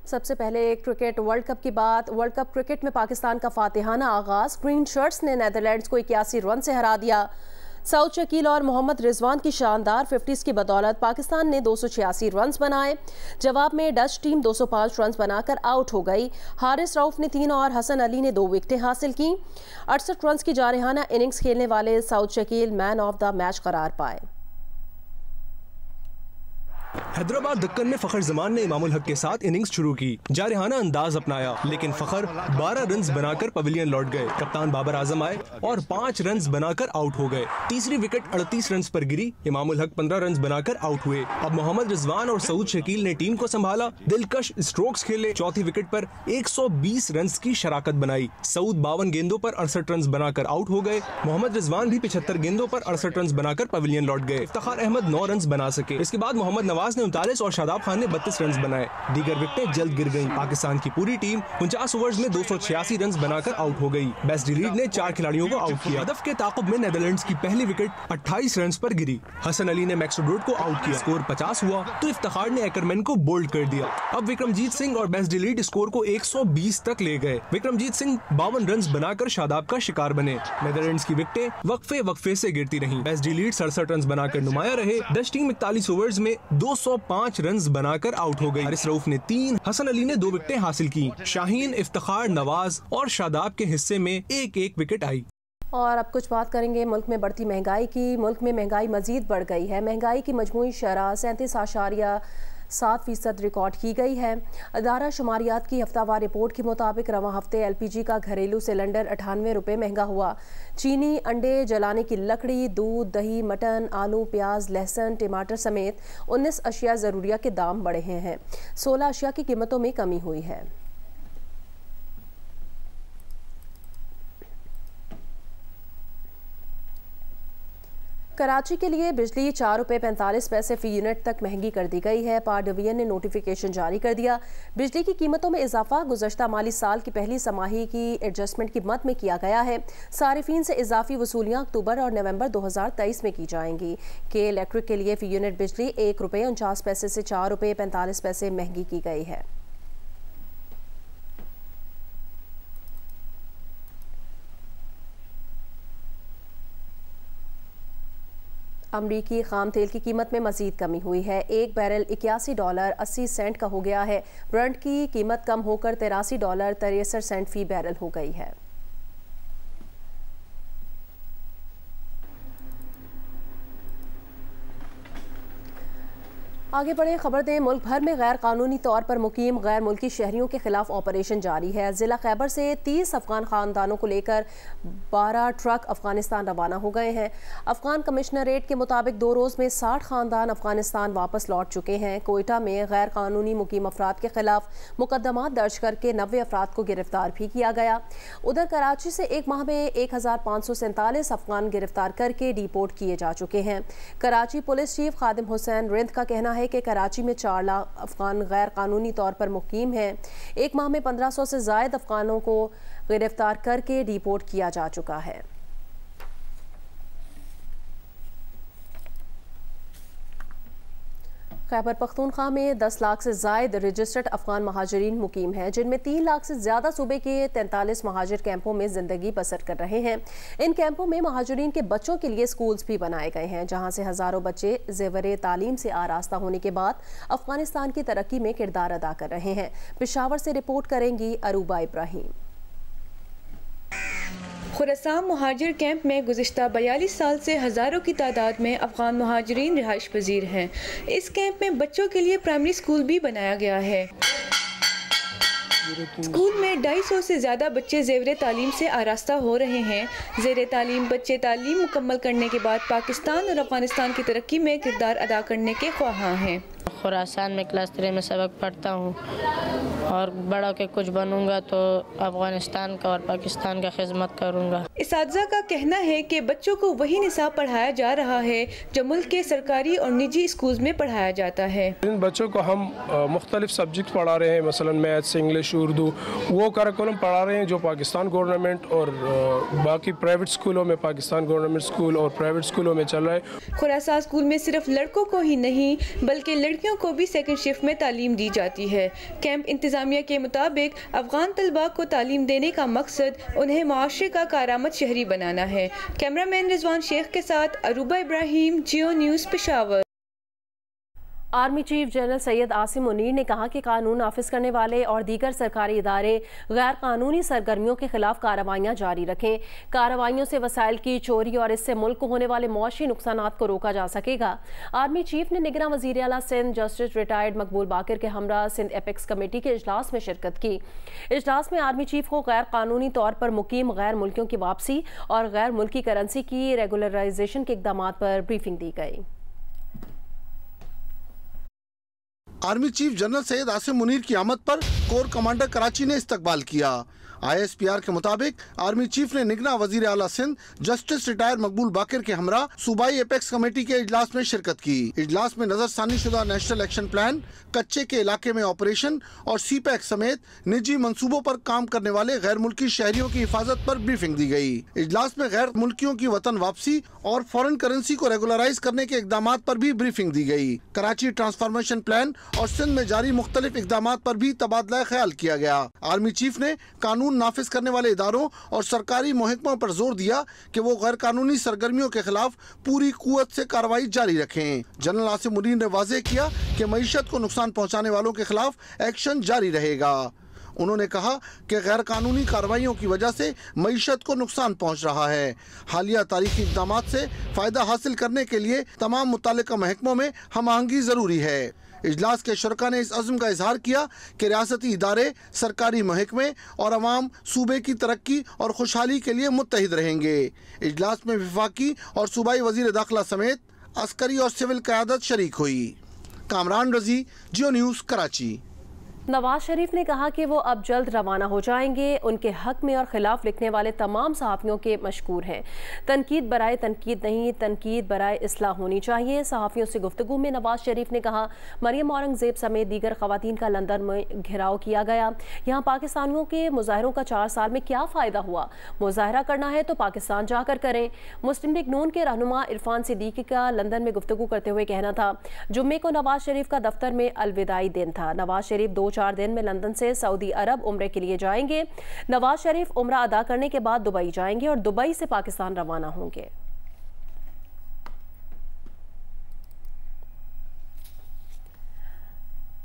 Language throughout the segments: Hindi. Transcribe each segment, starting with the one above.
सबसे पहले क्रिकेट वर्ल्ड कप की बात। वर्ल्ड कप क्रिकेट में पाकिस्तान का फातिहाना आगाज। ग्रीन शर्ट्स ने नीदरलैंड्स को 81 रन से हरा दिया। सऊद शकील और मोहम्मद रिजवान की शानदार 50s की बदौलत पाकिस्तान ने 286 रन बनाए। जवाब में डच टीम 205 रन बनाकर आउट हो गई। हारिस रऊफ ने 3 और हसन अली ने 2 विकेटें हासिल की। 68 रन की जारहाना इनिंग्स खेलने वाले Saud Shakeel man of the match करार पाए। हैदराबाद दक्कन में फखर जमान ने इमामुल हक के साथ इनिंग्स शुरू की, जारहाना अंदाज अपनाया, लेकिन फखर 12 रन बनाकर पवेलियन लौट गए। कप्तान बाबर आजम आए और 5 रन बनाकर आउट हो गए। तीसरी विकेट 38 रन पर गिरी। इमामुल हक 15 रन बनाकर आउट हुए। अब मोहम्मद रिजवान और सऊद शकील ने टीम को संभाला, दिलकश स्ट्रोक्स खेले। चौथी विकेट पर 120 रन की शराकत बनाई। सऊद 52 गेंदों पर 68 रन बनाकर आउट हो गए। मोहम्मद रिजवान भी 75 गेंदों पर 68 रन बनाकर पवेलियन लौट गए। इफ्तिखार अहमद 9 रन बना सके। इसके बाद मोहम्मद नवाज ने 39 और शादाब खान ने 32 रन बनाए। दीगर विकेटें जल्द गिर गईं। पाकिस्तान की पूरी टीम 49 ओवर्स में 286 रन बनाकर आउट हो गई। बेस्ट डिलीट ने 4 खिलाड़ियों को आउट किया। हदफ के ताक़ुब में नीदरलैंड्स की पहली विकेट 28 रन पर गिरी। हसन अली ने मैक्सवेल को आउट किया। स्कोर 50 हुआ तो इफ्तिखार ने एकरमैन को बोल्ड कर दिया। अब विक्रमजीत सिंह और बेस्ट डिलीट स्कोर को 120 तक ले गए। विक्रमजीत सिंह 52 रन बनाकर शादाब का शिकार बने। नीदरलैंड्स की विकेटें वक्फे से गिरती रहीं। बेस्ट डिलीट 67 रन बनाकर नुमाया रहे। डच टीम 41 ओवर्स में 205 रन बनाकर आउट हो गई। हारिस रऊफ ने 3, हसन अली ने 2 विकेटें हासिल की। शाहीन, इफ्तिखार, नवाज और शादाब के हिस्से में एक विकेट आई। और अब कुछ बात करेंगे मुल्क में बढ़ती महंगाई की। मुल्क में महंगाई मजीद बढ़ गई है। महंगाई की मजमूई शरह 37.7% रिकॉर्ड की गई है। अदारा शुमारियात की हफ्तावार रिपोर्ट के मुताबिक रवां हफ्ते LPG का घरेलू सिलेंडर 98 रुपये महंगा हुआ। चीनी, अंडे, जलाने की लकड़ी, दूध, दही, मटन, आलू, प्याज, लहसुन, टमाटर समेत 19 अशिया ज़रूरिया के दाम बढ़े हैं। 16 अशिया की कीमतों में कमी हुई है। कराची के लिए बिजली 4 रुपये 45 पैसे फी यूनिट तक महंगी कर दी गई है। पावर डिवीजन ने नोटिफिकेशन जारी कर दिया। बिजली की कीमतों में इजाफा गुज़श्ता माली साल की पहली समाही की एडजस्टमेंट की मद में किया गया है। सारिफीन से इजाफी वसूलियाँ अक्टूबर और नवंबर 2023 में की जाएंगी। के इलेक्ट्रिक के लिए फी यूनिट बिजली 1 रुपये 49 पैसे से 4 रुपये 45 पैसे महंगी की गई है। अमरीकी खाम तेल की कीमत में मजीद कमी हुई है। एक बैरल $81.80 का हो गया है। ब्रेंट की कीमत कम होकर $83.63 फी बैरल हो गई है। आगे बढ़े खबर दें। मुल्क भर में गैर कानूनी तौर पर मुकीम गैर मुल्की शहरियों के खिलाफ ऑपरेशन जारी है। जिला खैबर से 30 अफगान खानदानों को लेकर 12 ट्रक अफगानिस्तान रवाना हो गए हैं। अफगान कमिश्नरेट के मुताबिक 2 रोज़ में 60 खानदान अफगानिस्तान वापस लौट चुके हैं। कोयटा में गैर कानूनी मुकीम अफराद के खिलाफ मुकदमा दर्ज करके 90 अफराद को गिरफ्तार भी किया गया। उधर कराची से एक माह में 1547 अफगान गिरफ्तार करके डिपोर्ट किए जा चुके हैं। कराची पुलिस चीफ खादिम हुसैन रिंद का कहना है कि कराची में 4 लाख अफगान गैर कानूनी तौर पर मुकीम हैं। एक माह में 1500 से ज़ायद अफगानों को गिरफ्तार करके डिपोर्ट किया जा चुका है। खैबर पख्तूनख्वा में 10 लाख से ज़ायद रजिस्टर्ड अफगान महाजरीन मुकीम हैं, जिनमें 3 लाख से ज़्यादा सूबे के 43 महाजिर कैंपों में ज़िंदगी बसर कर रहे हैं। इन कैंपों में महाजरीन के बच्चों के लिए स्कूल्स भी बनाए गए हैं, जहां से हज़ारों बच्चे ज़ेवर तालीम से आरास्ता होने के बाद अफगानिस्तान की तरक्की में किरदार अदा कर रहे हैं। पेशावर से रिपोर्ट करेंगी अरूबा इब्राहिम। खुरासान मुहाजिर कैंप में गुज़िश्ता 42 साल से हज़ारों की तादाद में अफ़गान मुहाजिरीन रिहाइश पजीर हैं। इस कैंप में बच्चों के लिए प्राइमरी स्कूल भी बनाया गया है। स्कूल में 250 से ज़्यादा बच्चे ज़ेवर तालीम से आरास्ता हो रहे हैं। ज़ेर तालीम बच्चे तालीम मुकम्मल करने के बाद पाकिस्तान और अफ़गानिस्तान की तरक्की में किरदार अदा करने के ख्वाहां हैं। खुरासान में क्लास 3 में सबक पढ़ता हूँ और बड़ा के कुछ बनूंगा तो अफगानिस्तान का और पाकिस्तान का खिदमत करूँगा। इसातिज़ा का कहना है कि बच्चों को वही निसाब पढ़ाया जा रहा है जो मुल्क के सरकारी और निजी स्कूल में पढ़ाया जाता है। इन बच्चों को हम मुख्तलिफ सब्जेक्ट पढ़ा रहे हैं, मसलन मैथ्स, इंग्लिश, उर्दू, वो करिकुलम पढ़ा रहे हैं जो पाकिस्तान गवर्नमेंट और बाकी प्राइवेट स्कूलों में, पाकिस्तान गवर्नमेंट स्कूल और प्राइवेट स्कूलों में चल रहा है। खुरासान स्कूल में सिर्फ लड़कों को ही नहीं बल्कि लड़कियों को भी सेकंड शिफ्ट में तालीम दी जाती है। कैंप इंतजामिया के मुताबिक अफगान तलबा को तालीम देने का मकसद उन्हें माशरे का कारामद शहरी बनाना है। कैमरामैन रिजवान शेख के साथ Aruba Ibrahim, Geo News, Peshawar. Army chief general Syed Asim Munir ने कहा कि कानून नाफिज करने वाले और दीगर सरकारी इदारे गैर कानूनी सरगर्मियों के खिलाफ कार्रवाइयाँ जारी रखें। कार्रवाइयों से वसाइल की चोरी और इससे मुल्क को होने वाले मौशी नुकसानात को रोका जा सकेगा। आर्मी चीफ ने निगरान वज़ीर आला सिंध जस्टिस रिटायर्ड मकबूल बाकिर के हमरा सिंध एपेक्स कमेटी के इजलास में शिरकत की। इजलास में आर्मी चीफ को गैर कानूनी तौर पर मुकीम गैर मुल्कियों की वापसी और गैर मुल्की करेंसी की रेगुलराइजेशन के इक़दाम पर ब्रीफिंग दी गई। Army chief general Syed Asim Munir की आमद पर कोर कमांडर कराची ने इस्तकबाल किया। ISPR के मुताबिक आर्मी चीफ ने निगरान वजीर आला सिंध जस्टिस रिटायर्ड मकबूल बाकिर के हमरा सूबाई एपेक्स कमेटी के इजलास में शिरकत की। इजलास में नजरसानी शुदा नेशनल एक्शन प्लान, कच्चे के इलाके में ऑपरेशन और CPEC समेत निजी मंसूबों पर काम करने वाले गैर मुल्की शहरियों की हिफाजत पर ब्रीफिंग दी गई। इजलास में गैर मुल्कियों की वतन वापसी और फॉरेन करेंसी को रेगुलराइज करने के इकदाम पर भी ब्रीफिंग दी गई। कराची ट्रांसफॉर्मेशन प्लान और सिंध में जारी मुख्तलिफ इकदाम पर भी तबादला ख्याल किया गया। आर्मी चीफ ने कानून नाफिज करने वाले इदारों और सरकारी महकमों पर जोर दिया कि वो गैर कानूनी सरगर्मियों के खिलाफ पूरी कुव्वत से कार्रवाई जारी रखें। जनरल आसिम मुनीर ने वाज़ेह किया कि मईशत को नुकसान पहुँचाने वालों के खिलाफ एक्शन जारी रहेगा। उन्होंने कहा कि गैर कानूनी कार्रवाइयों की वजह से मईशत को नुकसान पहुंच रहा है। हालिया तारीखी इक़दाम से फ़ायदा हासिल करने के लिए तमाम मुतालिका महकमों में हम आहंगी ज़रूरी है। इजलास के शुरका ने इस अज़्म का इजहार किया कि रियासती इदारे, सरकारी महकमे और अवाम सूबे की तरक्की और खुशहाली के लिए मुत्तहिद रहेंगे। इजलास में वफाकी और सूबाई वज़ीर दाखिला समेत अस्करी और सिविल क़यादत शरीक हुई। कामरान रजी, जियो न्यूज़, कराची। नवाज शरीफ ने कहा कि वो अब जल्द रवाना हो जाएंगे। उनके हक में और खिलाफ लिखने वाले तमाम सहाफ़ियों के मशकूर हैं। तनकीद बराए तनकीद नहीं, तनकीद बराए इस्लाह होनी चाहिए। सहाफ़ियों से गुफ्तगू में नवाज शरीफ ने कहा, मरियम औरंगज़ेब समेत दीगर ख़वातीन का लंदन में घेराव किया गया। यहाँ पाकिस्तानियों के मुजाहरों का 4 साल में क्या फ़ायदा हुआ? मुजाहरा करना है तो पाकिस्तान जाकर करें। मुस्लिम लीग नून के रहनुमा इरफान सिद्दीकी का लंदन में गुफ्तगू करते हुए कहना था, जुम्मे को नवाज शरीफ का दफ्तर में अलविदाई दिन था। नवाज शरीफ 2-4 दिन में लंदन से सऊदी अरब उम्रे के लिए जाएंगे। नवाज शरीफ उम्रा अदा करने के बाद दुबई जाएंगे और दुबई से पाकिस्तान रवाना होंगे।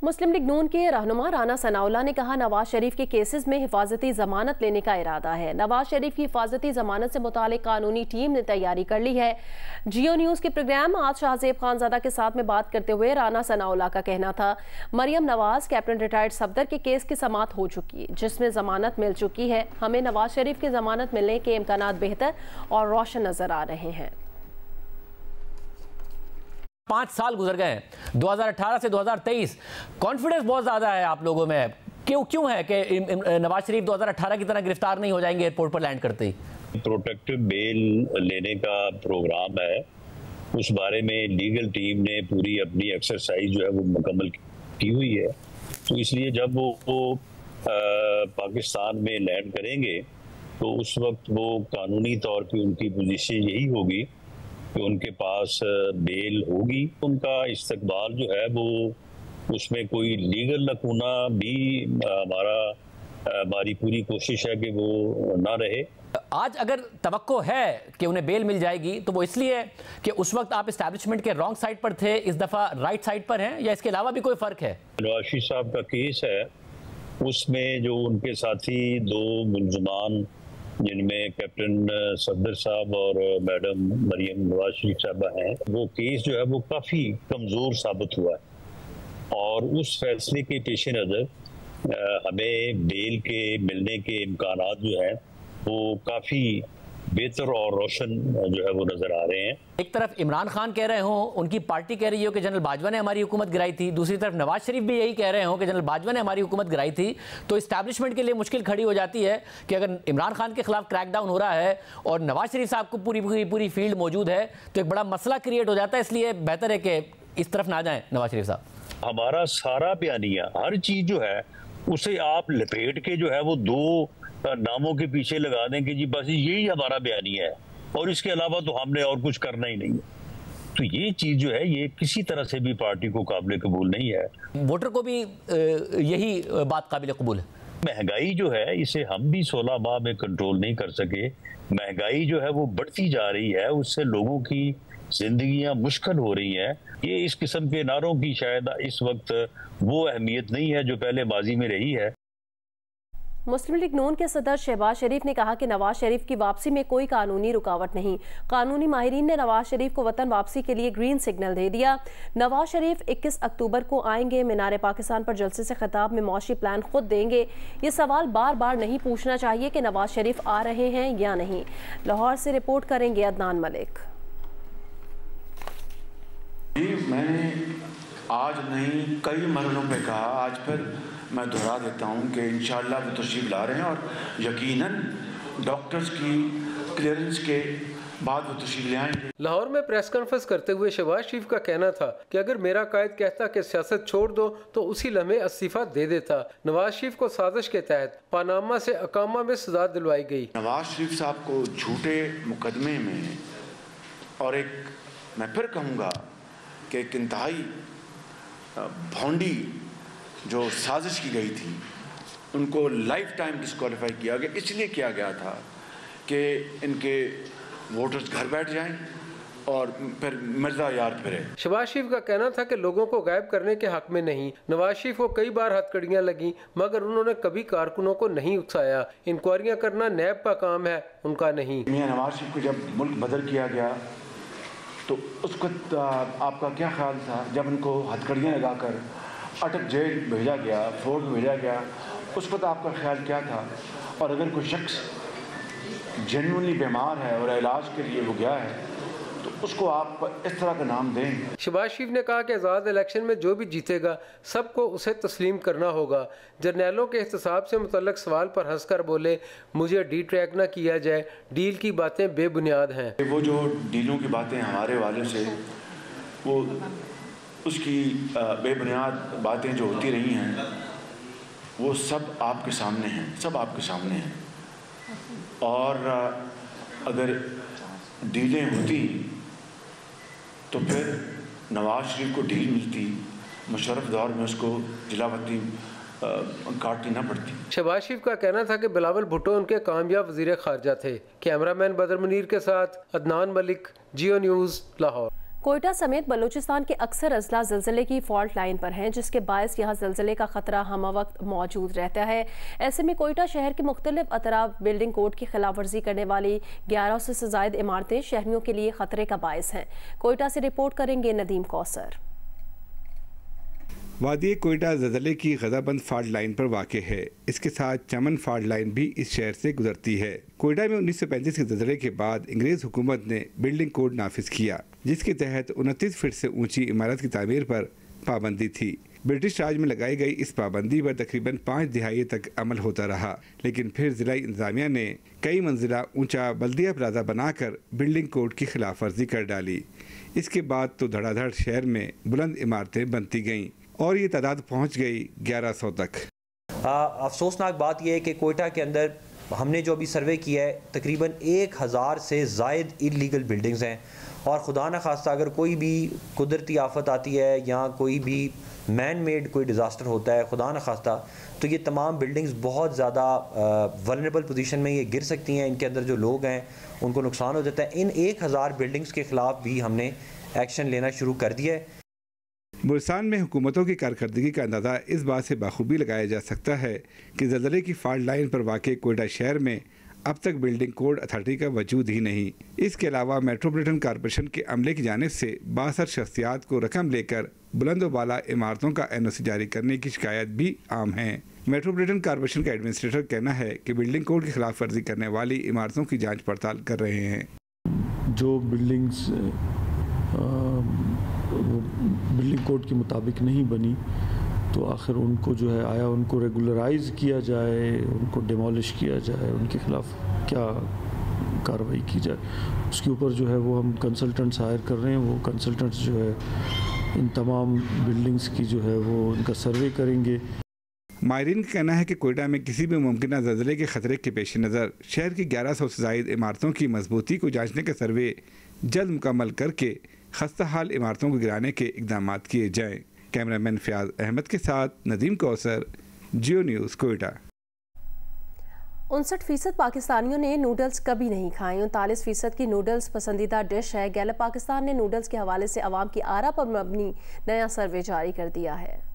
मुस्लिम लीग नून के रहनुमा राना सनाउल्लाह ने कहा, नवाज शरीफ के केसेस में हिफाजती जमानत लेने का इरादा है। नवाज शरीफ की हिफाजती जमानत से मुतालिक कानूनी टीम ने तैयारी कर ली है। जियो न्यूज़ के प्रोग्राम आज शाहजेब खानजादा के साथ में बात करते हुए राना सनाउल्लाह का कहना था, मरियम नवाज कैप्टन रिटायर्ड सफदर के केस की समाअत हो चुकी है, जिसमें जमानत मिल चुकी है। हमें नवाज शरीफ की जमानत मिलने के इम्कानात बेहतर और रोशन नजर आ रहे हैं। 5 साल गुजर गए, 2018 से 2023। कॉन्फिडेंस बहुत ज़्यादा है आप लोगों में। क्यों है कि नवाज शरीफ 2018 की तरह गिरफ्तार नहीं हो जाएंगे एयरपोर्ट पर लैंड करते ही? प्रोटेक्टिव बेल लेने का प्रोग्राम है, उस बारे में लीगल टीम ने पूरी अपनी एक्सरसाइज जो है वो मुकम्मल की हुई है। तो इसलिए जब वो पाकिस्तान में लैंड करेंगे तो उस वक्त वो कानूनी तौर पे उनकी पोजीशन यही होगी कि उनके पास बेल होगी। उनका इस्तकबाल जो है वो उसमें कोई लीगल लकूना भी हमारी पूरी कोशिश है कि वो ना रहे। आज अगर तवक्को है कि उन्हें बेल मिल जाएगी तो वो इसलिए कि उस वक्त आप एस्टैब्लिशमेंट के रॉन्ग साइड पर थे, इस दफ़ा राइट साइड पर हैं, या इसके अलावा भी कोई फ़र्क है? नवाज शरीफ साहब का केस है, उसमें जो उनके साथी 2 मुलजमान जिनमें कैप्टन सफदर साहब और मैडम मरियम नवाज शरीफ साहबा हैं, वो केस जो है वो काफ़ी कमज़ोर साबित हुआ है और उस फैसले के पेश नज़र हमें बेल के मिलने के इम्कानात जो हैं वो काफ़ी बेहतर और रोशन जो है वो नजर आ रहे हैं। एक तरफ इमरान खान कह रहे हो, उनकी पार्टी कह रही हो कि जनरल बाजवा ने हमारी हुकूमत गिराई थी, दूसरी तरफ नवाज शरीफ भी यही कह रहे हो कि जनरल बाजवा ने हमारी हुकूमत गिराई थी, तो इस्टेब्लिशमेंट के लिए मुश्किल खड़ी हो जाती है कि अगर इमरान खान के खिलाफ क्रैकडाउन हो रहा है और नवाज शरीफ साहब को पूरी फील्ड मौजूद है तो एक बड़ा मसला क्रिएट हो जाता है। इसलिए बेहतर है कि इस तरफ ना जाए नवाज शरीफ साहब। हमारा सारा बयानिया, हर चीज जो है उसे आप लपेट के जो है वो 2 नामों के पीछे लगा दें कि जी बस यही हमारा बयानिया है और इसके अलावा तो हमने और कुछ करना ही नहीं है। तो ये चीज जो है ये किसी तरह से भी पार्टी को काबिल कबूल नहीं है। वोटर को भी यही बात काबिल कबूल है। महंगाई जो है इसे हम भी 16 माह में कंट्रोल नहीं कर सके। महंगाई जो है वो बढ़ती जा रही है, उससे लोगों की जिंदगियां मुश्किल हो रही हैं। ये इस किस्म के नारों की शायद इस वक्त वो अहमियत नहीं है जो पहले माजी में रही है। मुस्लिम लीग नून के सदर शहबाज शरीफ ने कहा कि नवाज शरीफ की वापसी में कोई कानूनी रुकावट नहीं। कानूनी माहिरीन ने नवाज शरीफ को वतन वापसी के लिए ग्रीन सिग्नल दे दिया। नवाज शरीफ 21 अक्टूबर को आएंगे। मीनार पाकिस्तान पर जलसे से खिताब में मौशी प्लान खुद देंगे। ये सवाल बार बार नहीं पूछना चाहिए कि नवाज शरीफ आ रहे हैं या नहीं। लाहौर से रिपोर्ट करेंगे अदनान मलिक। मैंने आज नहीं कई मरलों पे कहा, आज फिर मैं दोहरा देता हूँ कि इंशाअल्लाह वो तशरीफ ला रहे हैं और यकीनन डॉक्टर्स की क्लियरेंस के बाद वो तशरीफ ले आएंगे। लाहौर में प्रेस कॉन्फ्रेंस करते हुए शहबाज शरीफ का कहना था कि अगर मेरा कायद कहता कि सियासत छोड़ दो तो उसी लम्हे इस्तीफा दे देता। नवाज शरीफ को साजिश के तहत पानामा से अकामा में सजा दिलवाई गई। नवाज शरीफ साहब को झूठे मुकदमे में और एक मैं फिर कहूँगा कि एक इंतहाई भौंडी जो साजिश की गई थी उनको लाइफ टाइम डिस्क्वालीफाई किया गया। इसलिए किया गया था कि इनके वोटर्स घर बैठ जाएं और फिर मिर्जा यार फिरे। शहबाज शरीफ का कहना था कि लोगों को गायब करने के हक में नहीं। नवाज शरीफ को कई बार हथकड़ियां लगी मगर उन्होंने कभी कारकुनों को नहीं उकसाया। इंक्वायरियां करना नैब का काम है, उनका नहीं। मियां नवाज शरीफ को जब मुल्क बदल किया गया तो उस वक्त आपका क्या ख्याल था जब उनको हथकड़ियाँ लगाकर अटक जेल भेजा गया, फोर्ट में भेजा गया, उस वक्त आपका ख्याल क्या था? और अगर कोई शख्स जेन्युइनली बीमार है और इलाज के लिए वो गया है तो उसको आप इस तरह का नाम दें। शहबाज शरीफ ने कहा कि आज़ाद इलेक्शन में जो भी जीतेगा सबको उसे तस्लीम करना होगा। जर्नैलों के एहतसाब से मुतल्लक सवाल पर हंसकर बोले, मुझे डी ट्रैक ना किया जाए, डील की बातें बेबुनियाद हैं। वो जो डीलों की बातें हमारे वाले से वो उसकी बेबुनियाद बातें जो होती रही हैं वो सब आपके सामने हैं, सब आपके सामने हैं। और अगर डीलें होती तो फिर नवाज शरीफ को डील मिलती, मुशर्रफ दौर में उसको जिलावती काटनी ना पड़ती। शहबाज शरीफ का कहना था कि बिलावल भुट्टो उनके कामयाब वज़ीर ख़ारजा थे। कैमरामैन बदर मुनीर के साथ अदनान मलिक, जियो न्यूज़, लाहौर। कोयटा समेत बलूचिस्तान के अक्सर अजला ज़लज़ले की फॉल्ट लाइन पर हैं, जिसके बायस यहाँ ज़लज़ले का ख़तरा हम वक्त मौजूद रहता है। ऐसे में कोयटा शहर के मुख्तलिफ अतराफ बिल्डिंग कोड की खिलाफ वर्जी करने वाली 1100 से ज़ायद इमारतें शहरियों के लिए ख़तरे का बायस हैं। कोयटा से रिपोर्ट करेंगे नदीम कौसर। वादी कोयटा ज़लज़ले की गज़ाबंद फॉल्ट लाइन पर वाक़ है। इसके साथ चमन फॉल्ट लाइन भी इस शहर से गुजरती है। कोयटा में 1935 के ज़लज़ले के बाद अंग्रेज़ हुकूमत ने बिल्डिंग कोड नाफिज किया, जिसके तहत 29 फीट से ऊंची इमारत की तामीर पर पाबंदी थी। ब्रिटिश राज में लगाई गई इस पाबंदी पर तकरीबन 5 दिहाई तक अमल होता रहा, लेकिन फिर ज़िला इंतज़ामिया ने कई मंजिला ऊंचा बल्दिया प्लाजा बनाकर बिल्डिंग कोड की खिलाफ वर्जी कर डाली। इसके बाद तो धड़ाधड़ शहर में बुलंद इमारतें बनती गईं और ये तादाद पहुंच गई 1100 तक। अफसोसनाक बात यह है कि कोयटा के अंदर हमने जो अभी सर्वे किया है तकरीबन 1000 से ज़ायद इलीगल बिल्डिंग्स हैं और खुदा न खास्ता अगर कोई भी कुदरती आफत आती है या कोई भी मैन मेड कोई डिज़ास्टर होता है खुदा न खास्ता, तो ये तमाम बिल्डिंग्स बहुत ज़्यादा वल्नरेबल पोजीशन में ये गिर सकती हैं। इनके अंदर जो लोग हैं उनको नुकसान हो जाता है। इन 1000 बिल्डिंग्स के ख़िलाफ़ भी हमने एक्शन लेना शुरू कर दिया है। मुल्तान में हुकूमतों की कारकर्दगी का अंदाज़ा इस बात से बाखूबी लगाया जा सकता है कि ज़लज़ले की फॉल्ट लाइन पर वाक़ कोयटा शहर में अब तक बिल्डिंग कोड अथॉरिटी का वजूद ही नहीं। इसके अलावा मेट्रोपॉलिटन कॉरपोरेशन के अमले की जानिब से 62 शख्सियात को रकम लेकर बुलंद वाला इमारतों का NOC जारी करने की शिकायत भी आम है। मेट्रोपॉलिटन कॉरपोरेशन का एडमिनिस्ट्रेटर कहना है कि बिल्डिंग कोड की खिलाफ वर्जी करने वाली इमारतों की जाँच पड़ताल कर रहे हैं। जो बिल्डिंग्स बिल्डिंग कोड के मुताबिक नहीं बनी तो आखिर उनको जो है आया उनको रेगुलराइज किया जाए, उनको डिमोलिश किया जाए, उनके ख़िलाफ़ क्या कार्रवाई की जाए, उसके ऊपर जो है वो हम कंसल्टेंट्स हायर कर रहे हैं। वो कंसल्टेंट्स जो है इन तमाम बिल्डिंग्स की जो है वो उनका सर्वे करेंगे। माहिरीन का कहना है कि कोयटा में किसी भी मुमकिन ज़लज़ले के ख़तरे के पेश नज़र शहर की 1100 से ज़ायद इमारतों की मजबूती को जाँचने का सर्वे जल्द मुकम्मल करके खस्ता हाल इमारतों को गिराने के इकदाम किए जाएं। कैमरामैन फयाज अहमद के साथ नदीम कौसर, जियो न्यूज़, कोयटा। 59% पाकिस्तानियों ने नूडल्स कभी नहीं खाए। 39% की नूडल्स पसंदीदा डिश है। गैलप पाकिस्तान ने नूडल्स के हवाले से अवाम की आरा पर मबनी नया सर्वे जारी कर दिया है।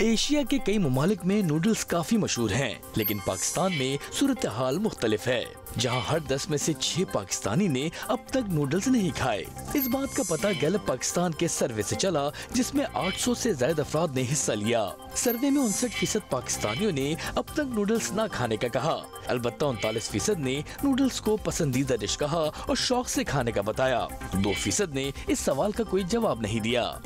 एशिया के कई ममालिक में नूडल्स काफी मशहूर हैं, लेकिन पाकिस्तान में सूरत हाल मुख्तलिफ है, जहां हर 10 में से 6 पाकिस्तानी ने अब तक नूडल्स नहीं खाए। इस बात का पता गैलप पाकिस्तान के सर्वे से चला, जिसमें 800 से ज्यादा अफराद ने हिस्सा लिया। सर्वे में 59% पाकिस्तानियों ने अब तक नूडल्स न खाने का कहा। अलबत्ता 39% ने नूडल्स को पसंदीदा डिश कहा और शौक से खाने का बताया। 2% ने इस सवाल का कोई जवाब नहीं दिया।